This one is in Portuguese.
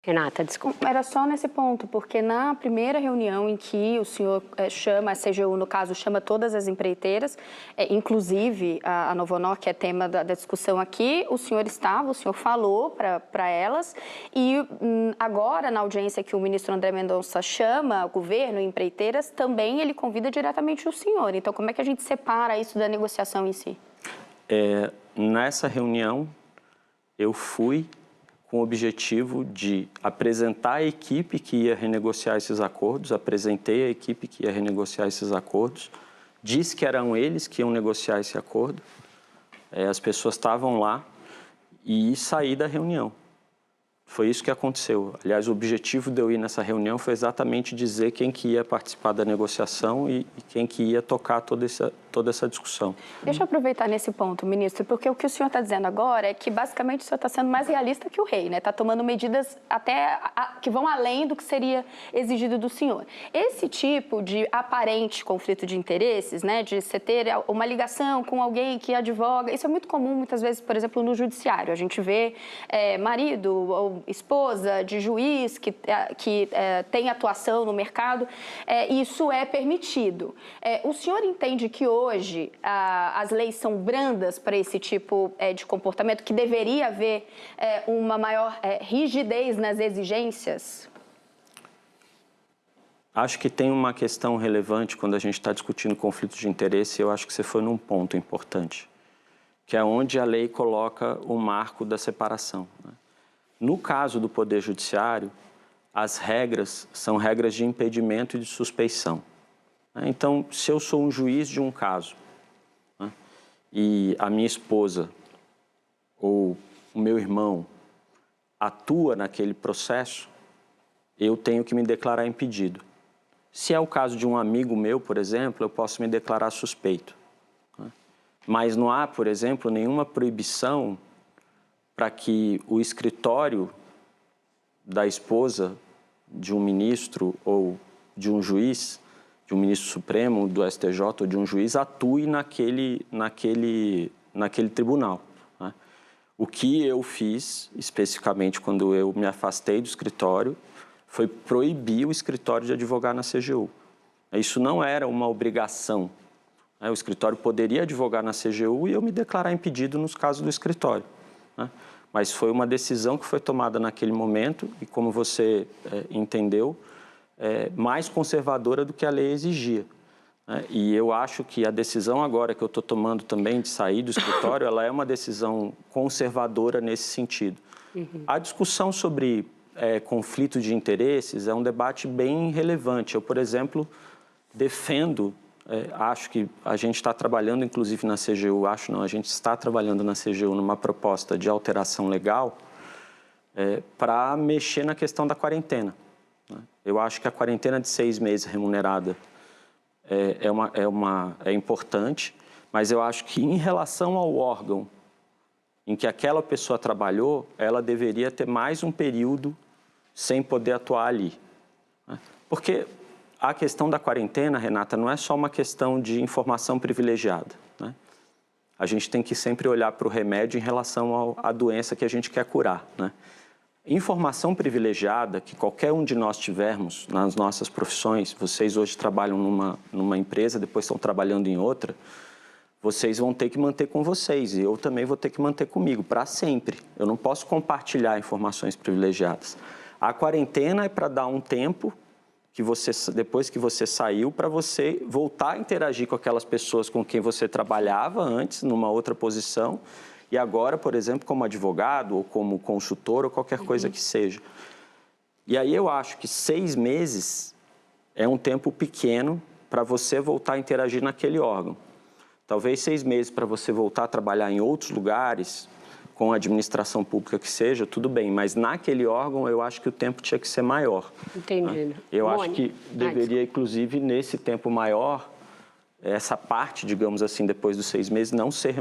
Renata, desculpa. Era só nesse ponto, porque na primeira reunião em que o senhor chama, a CGU, no caso, chama todas as empreiteiras, inclusive a Novonor, que é tema da discussão aqui, o senhor falou para elas, e agora, na audiência que o ministro André Mendonça chama o governo e empreiteiras, também ele convida diretamente o senhor. Então, como é que a gente separa isso da negociação em si? Nessa reunião, eu fui com o objetivo de apresentar a equipe que ia renegociar esses acordos, apresentei a equipe que ia renegociar esses acordos, disse que eram eles que iam negociar esse acordo, as pessoas estavam lá e saí da reunião. Foi isso que aconteceu. Aliás, o objetivo de eu ir nessa reunião foi exatamente dizer quem que ia participar da negociação e quem que ia tocar toda essa discussão. Deixa eu aproveitar nesse ponto, ministro, porque o que o senhor está dizendo agora é que basicamente o senhor está sendo mais realista que o rei, né? Está tomando medidas até que vão além do que seria exigido do senhor. Esse tipo de aparente conflito de interesses, né, de você ter uma ligação com alguém que advoga, isso é muito comum muitas vezes, por exemplo, no judiciário. A gente vê marido ou esposa de juiz que tem atuação no mercado, isso é permitido. O senhor entende que hoje as leis são brandas para esse tipo de comportamento, que deveria haver uma maior rigidez nas exigências? Acho que tem uma questão relevante quando a gente está discutindo conflito de interesse, e eu acho que você foi num ponto importante, que é onde a lei coloca o marco da separação, né? No caso do Poder Judiciário, as regras são regras de impedimento e de suspeição. Então, se eu sou um juiz de um caso, né, e a minha esposa ou o meu irmão atua naquele processo, eu tenho que me declarar impedido. Se é o caso de um amigo meu, por exemplo, eu posso me declarar suspeito, né? Mas não há, por exemplo, nenhuma proibição para que o escritório da esposa de um ministro ou de um juiz, de um ministro supremo, do STJ ou de um juiz, atue naquele tribunal, né? O que eu fiz, especificamente quando eu me afastei do escritório, foi proibir o escritório de advogar na CGU. Isso não era uma obrigação, né? O escritório poderia advogar na CGU e eu me declarar impedido nos casos do escritório, né? Mas foi uma decisão que foi tomada naquele momento e, como você entendeu, mais conservadora do que a lei exigia, né? E eu acho que a decisão agora que eu estou tomando também de sair do escritório, ela é uma decisão conservadora nesse sentido. Uhum. A discussão sobre conflito de interesses é um debate bem relevante. Eu, por exemplo, defendo... acho que a gente está trabalhando, inclusive na CGU, a gente está trabalhando na CGU numa proposta de alteração legal para mexer na questão da quarentena, né? Eu acho que a quarentena de 6 meses remunerada é importante, mas eu acho que em relação ao órgão em que aquela pessoa trabalhou, ela deveria ter mais um período sem poder atuar ali, né? Porque a questão da quarentena, Renata, não é só uma questão de informação privilegiada, né? A gente tem que sempre olhar para o remédio em relação à doença que a gente quer curar, né? Informação privilegiada que qualquer um de nós tivermos nas nossas profissões, vocês hoje trabalham numa empresa, depois estão trabalhando em outra, vocês vão ter que manter com vocês e eu também vou ter que manter comigo, para sempre. Eu não posso compartilhar informações privilegiadas. A quarentena é para dar um tempo que depois que você saiu, para você voltar a interagir com aquelas pessoas com quem você trabalhava antes, numa outra posição, e agora, por exemplo, como advogado, ou como consultor, ou qualquer coisa que seja. E aí eu acho que 6 meses é um tempo pequeno para você voltar a interagir naquele órgão. Talvez 6 meses para você voltar a trabalhar em outros lugares, com a administração pública que seja, tudo bem, mas naquele órgão eu acho que o tempo tinha que ser maior. Entendido. Né? Eu acho que deveria, inclusive, nesse tempo maior, essa parte, digamos assim, depois dos 6 meses, não ser